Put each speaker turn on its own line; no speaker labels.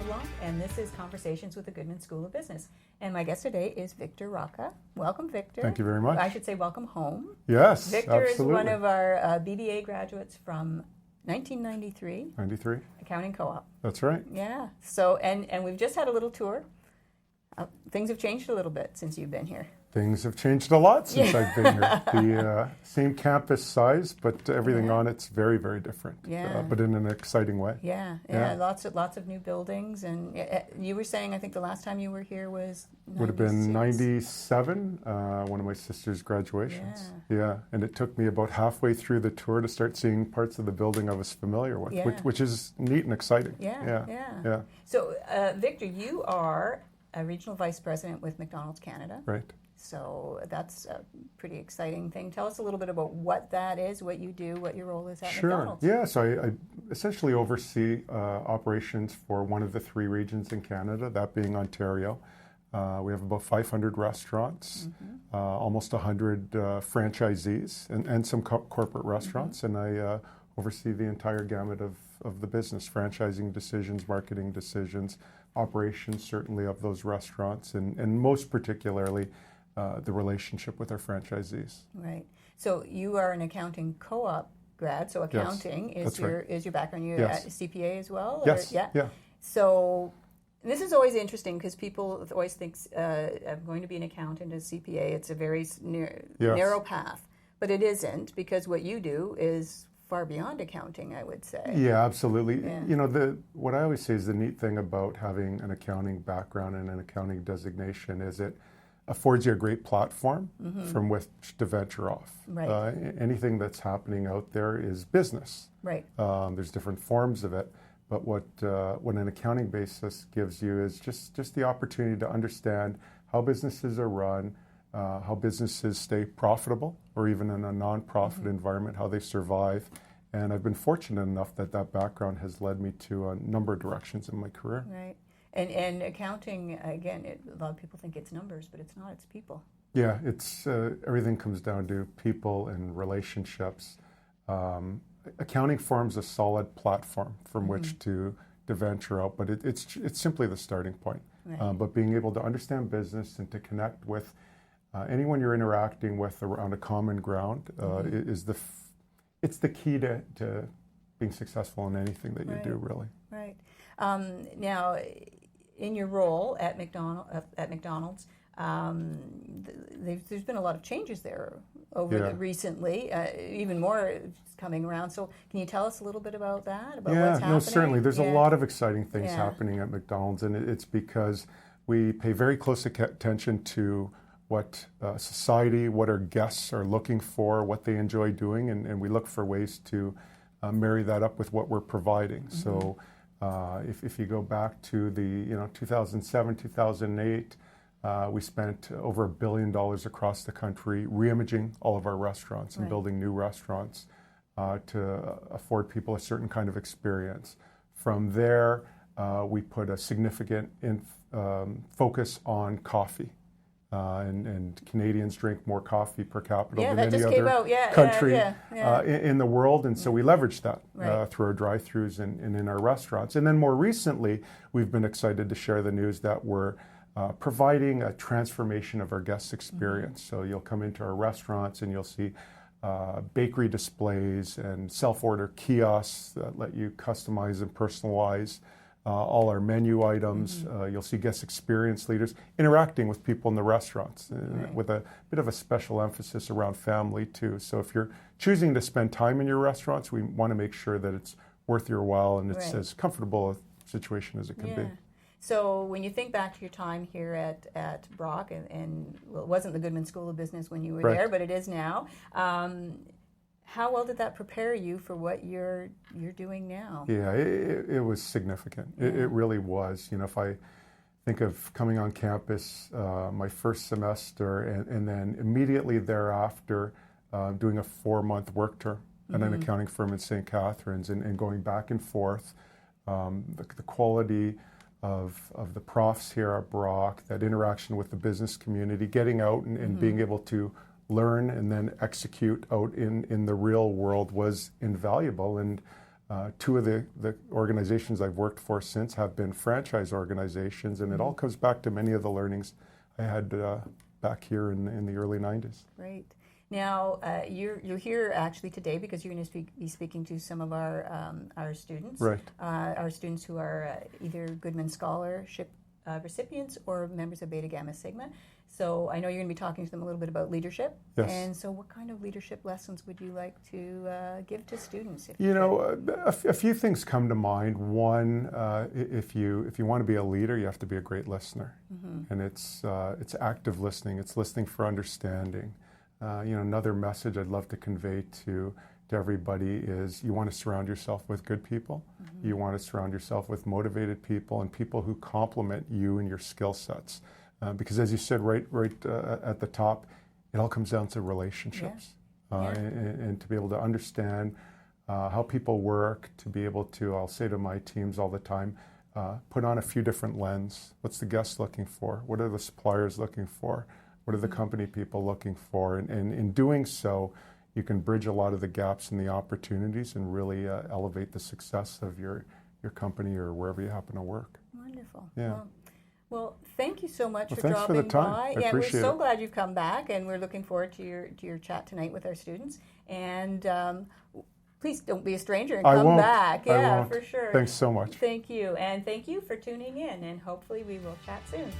LeBlanc, and this is Conversations with the Goodman School of Business. And my guest today is Victor Rocca. Welcome, Victor.
Thank you very much.
I should say welcome home.
Yes,
Victor
absolutely.
is one of our BBA graduates from 1993.
93.
Accounting Co-op.
That's right.
Yeah. So, and we've just had a little tour. Things have changed a little bit since you've been here.
Things have changed a lot since I've been here. The same campus size, but everything on it's very, very different.
Yeah.
But in an exciting way.
Yeah. Lots of new buildings, and you were saying I think the last time you were here was 96.
Would have been 97, one of my sister's graduations. Yeah. And it took me about halfway through the tour to start seeing parts of the building I was familiar with, which is neat and exciting.
Yeah. So, Victor, you are a regional vice president with McDonald's Canada.
Right.
So that's a pretty exciting thing. Tell us a little bit about what that is, what you do, what your role is at McDonald's.
Sure. Yeah, so I essentially oversee operations for one of the three regions in Canada, that being Ontario. We have about 500 restaurants, almost 100 franchisees, and some corporate restaurants, and I oversee the entire gamut of the business, franchising decisions, marketing decisions, operations certainly of those restaurants, and most particularly the relationship with our franchisees.
Right. So you are an accounting co-op grad, so accounting is your background. You're a CPA as well?
Yes.
Yeah. So this is always interesting because people always think I'm going to be an accountant as CPA. It's a very narrow path, but it isn't, because what you do is far beyond accounting, I would say.
Yeah, absolutely.
Yeah.
You know, what I always say is the neat thing about having an accounting background and an accounting designation is it affords you a great platform from which to venture off.
Right.
Anything that's happening out there is business.
Right.
There's different forms of it, but what an accounting basis gives you is just the opportunity to understand how businesses are run, how businesses stay profitable, or even in a non-profit environment, how they survive. And I've been fortunate enough that background has led me to a number of directions in my career.
Right. And accounting, again, a lot of people think it's numbers, but it's not, it's people.
Yeah, it's everything comes down to people and relationships. Accounting forms a solid platform from which to venture out, but it's simply the starting point.
Right.
But being able to understand business and to connect with anyone you're interacting with around a common ground it's the key to being successful in anything that you do, really.
Right. Now, in your role at McDonald's, there's been a lot of changes there over recently. Even more coming around. So, can you tell us a little bit about that? About what's happening?
No, certainly. There's a lot of exciting things happening at McDonald's, and it's because we pay very close attention to what society, what our guests are looking for, what they enjoy doing, and we look for ways to marry that up with what we're providing. So if you go back to the 2007, 2008, we spent over $1 billion across the country reimaging all of our restaurants and building new restaurants to afford people a certain kind of experience. From there, we put a significant focus on coffee. And Canadians drink more coffee per capita than any other country in the world. And so we leveraged that through our drive-thrus and in our restaurants. And then more recently, we've been excited to share the news that we're providing a transformation of our guest experience. So you'll come into our restaurants and you'll see bakery displays and self-order kiosks that let you customize and personalize all our menu items. You'll see guest experience leaders interacting with people in the restaurants with a bit of a special emphasis around family too. So if you're choosing to spend time in your restaurants, we want to make sure that it's worth your while and it's as comfortable a situation as it can be.
So when you think back to your time here at Brock, and well, it wasn't the Goodman School of Business when you were there, but it is now. How well did that prepare you for what you're doing now? Yeah,
it was significant. It really was. If I think of coming on campus my first semester and then immediately thereafter doing a 4-month work term at an accounting firm in St. Catharines and going back and forth, the quality of the profs here at Brock, that interaction with the business community, getting out and being able to learn and then execute out in the real world was invaluable. And Two of the organizations I've worked for since have been franchise organizations, and it all comes back to many of the learnings I had back here in the early 90s.
Right. Now, you're here actually today because you're going to be speaking to some of our students.
Right.
Our students who are either Goodman Scholarship recipients or members of Beta Gamma Sigma. So I know you're going to be talking to them a little bit about leadership.
Yes.
And so what kind of leadership lessons would you like to give to students?
A few things come to mind. One, if you want to be a leader, you have to be a great listener. And it's active listening. It's listening for understanding. Another message I'd love to convey to everybody is you want to surround yourself with good people. You want to surround yourself with motivated people and people who complement you and your skill sets. Because as you said right at the top, it all comes down to relationships. And to be able to understand how people work, to be able to, I'll say to my teams all the time, put on a few different lenses. What's the guest looking for? What are the suppliers looking for? What are the company people looking for? And in doing so, you can bridge a lot of the gaps and the opportunities and really elevate the success of your company or wherever you happen to work.
Wonderful.
Yeah.
Well, thank you so much for
thanks
dropping
for the time.
by.
I appreciate
we're so
it.
glad you've come back, and we're looking forward to your chat tonight with our students. And please don't be a stranger and come back.
I
Yeah,
won't.
for sure.
Thanks so much.
Thank you, and thank you for tuning in. And hopefully we will chat soon.